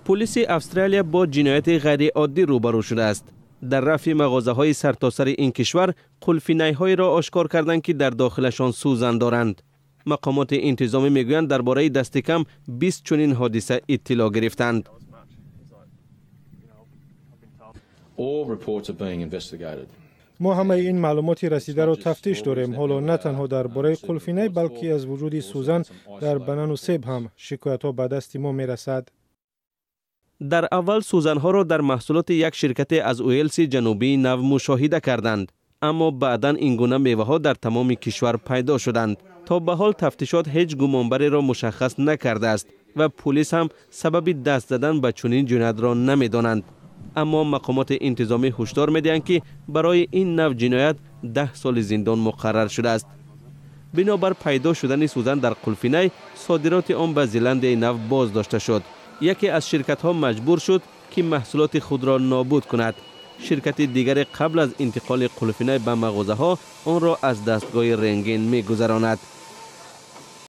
پلیس استرالیا با جنایت غیر عادی روبرو شده است. در رفع مغازه‌های سرتاسر این کشور قلفینه‌های را آشکار کردند که در داخلشان سوزن دارند. مقامات انتظامی میگویند درباره دست کم 20 چنین حادثه اطلاع گرفتند. ما همه این معلومات رسیده را تفتیش داریم. حالا نه تنها درباره قلفینه بلکه از وجود سوزن در بنان و سیب هم شکایت‌ها به دست ما میرسد. در اول سوزن‌ها را در محصولات یک شرکت از ویلز جنوبی نو مشاهده کردند، اما بعداً این گونه میوه‌ها در تمام کشور پیدا شدند. تا به حال تفتیشات هیچ گمانبری را مشخص نکرده است و پلیس هم سبب دست زدن به چنین جنایت را نمی‌دانند. اما مقامات انتظامی هشدار می‌دهند که برای این نوع جنایت 10 سال زندان مقرر شده است. بنابر پیدا شدن سوزن در قلفینه، صادرات آن به زلند نو باز داشته شد. یکی از شرکت‌ها مجبور شد که محصولات خود را نابود کند. شرکت دیگر قبل از انتقال قلفینه به مغازه‌ها آن را از دستگاه رنگین می‌گذراند.